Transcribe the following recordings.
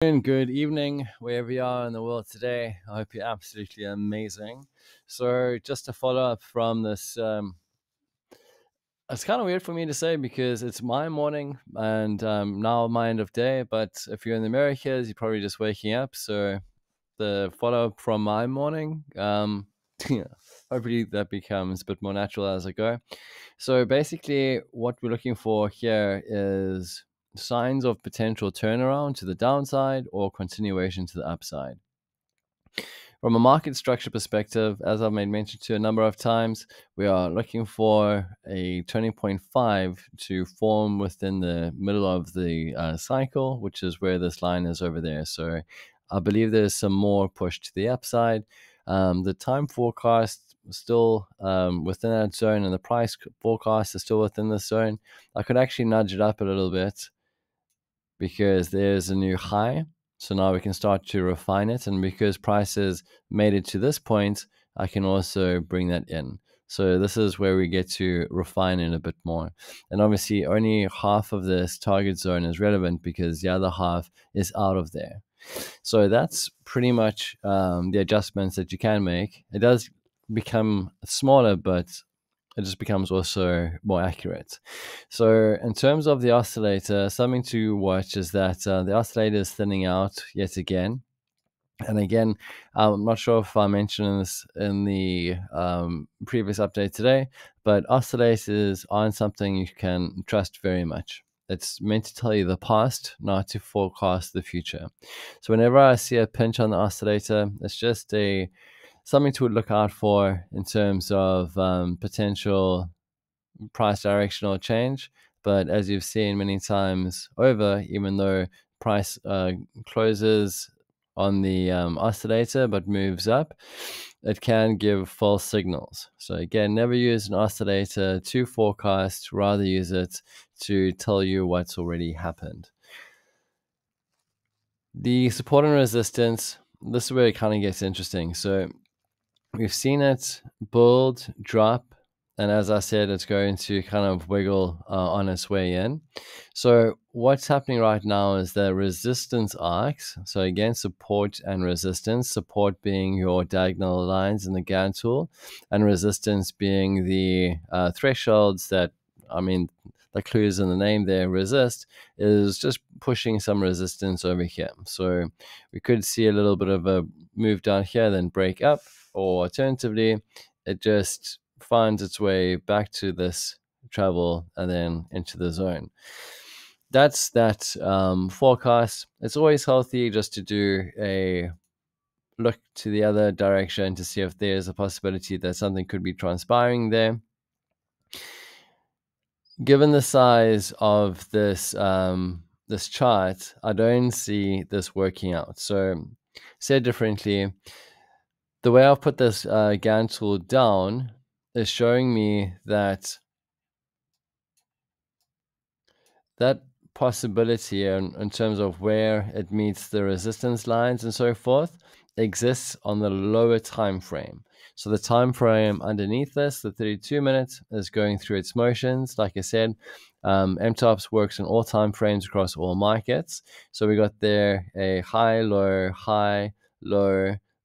Good evening, wherever you are in the world today. I hope you're absolutely amazing. So, just to follow up from this, it's kind of weird for me to say because it's my morning and now my end of day. But if you're in the Americas, you're probably just waking up. So, the follow up from my morning, yeah, hopefully that becomes a bit more natural as I go. So, basically, what we're looking for here is signs of potential turnaround to the downside or continuation to the upside. From a market structure perspective, as I've made mention to a number of times, we are looking for a turning point 5 to form within the middle of the cycle, which is where this line is over there. So I believe there's some more push to the upside. The time forecast is still within that zone, and the price forecast is still within the zone. I could actually nudge it up a little bit because there's a new high. So now we can start to refine it. And because prices made it to this point, I can also bring that in. So this is where we get to refine it a bit more. And obviously only half of this target zone is relevant because the other half is out of there. So that's pretty much the adjustments that you can make. It does become smaller, but it just becomes also more accurate. So in terms of the oscillator, something to watch is that the oscillator is thinning out yet again. And again, I'm not sure if I mentioned this in the previous update today, but oscillators aren't something you can trust very much. It's meant to tell you the past, not to forecast the future. So whenever I see a pinch on the oscillator, it's just something to look out for in terms of potential price directional change. But as you've seen many times over, even though price closes on the oscillator but moves up, it can give false signals. So again, never use an oscillator to forecast, rather use it to tell you what's already happened. The support and resistance, this is where it kind of gets interesting. So we've seen it build, drop, and as I said, it's going to kind of wiggle on its way in. So what's happening right now is the resistance arcs. So again, support and resistance, support being your diagonal lines in the Gann tool, and resistance being the thresholds that, the clues in the name there, resist, is just pushing some resistance over here. So we could see a little bit of a move down here, then break up, or alternatively, it just finds its way back to this travel and then into the zone. That's that forecast. It's always healthy just to do a look to the other direction to see if there's a possibility that something could be transpiring there. Given the size of this this chart, I don't see this working out. So said differently, the way I've put this Gann tool down is showing me that possibility in terms of where it meets the resistance lines and so forth exists on the lower time frame. So the time frame underneath this, the 32 minutes, is going through its motions. Like I said, MTOPS works in all time frames across all markets. So we got there a high, low,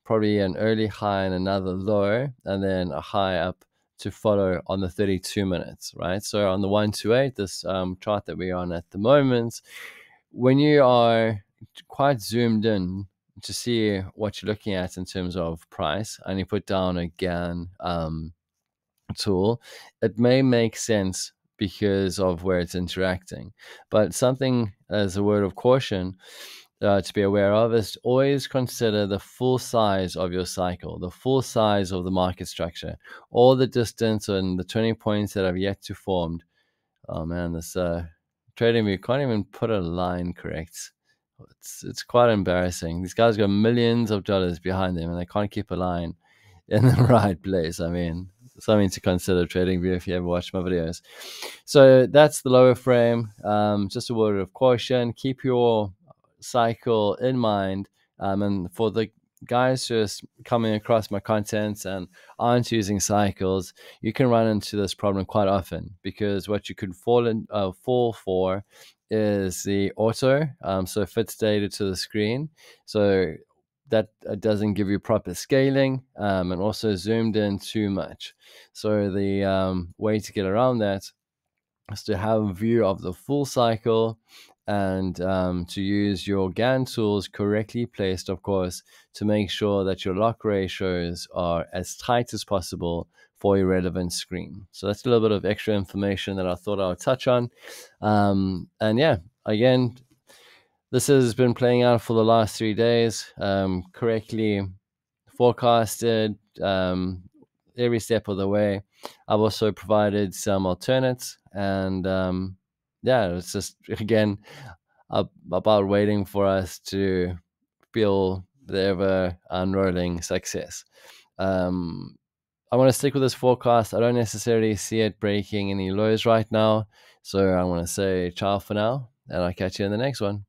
probably an early high and another low, and then a high up to follow on the 32 minutes, right? So on the 128, this chart that we're on at the moment, when you are quite zoomed in to see what you're looking at in terms of price, and you put down a Gann tool, it may make sense because of where it's interacting. But something as a word of caution to be aware of is always consider the full size of your cycle, the full size of the market structure, all the distance and the turning points that have yet to formed. Oh man, this trading view can't even put a line correct. It's quite embarrassing. These guys got millions of dollars behind them and they can't keep a line in the right place. I mean, something to consider, trading view, if you ever watch my videos. So that's the lower frame. Just a word of caution, keep your cycle in mind, and for the guys just coming across my content and aren't using cycles, you can run into this problem quite often, because what you could fall for is the auto, so fits data to the screen, so that doesn't give you proper scaling, and also zoomed in too much. So the way to get around that is to have a view of the full cycle, and to use your GAN tools correctly placed, of course, to make sure that your lock ratios are as tight as possible for your relevant screen. So that's a little bit of extra information that I thought I would touch on. And yeah, again, this has been playing out for the last 3 days, correctly forecasted every step of the way. I've also provided some alternates, and yeah, it's just again about waiting for us to feel the ever unrolling success. I want to stick with this forecast. I don't necessarily see it breaking any lows right now, so I want to say ciao for now, and I'll catch you in the next one.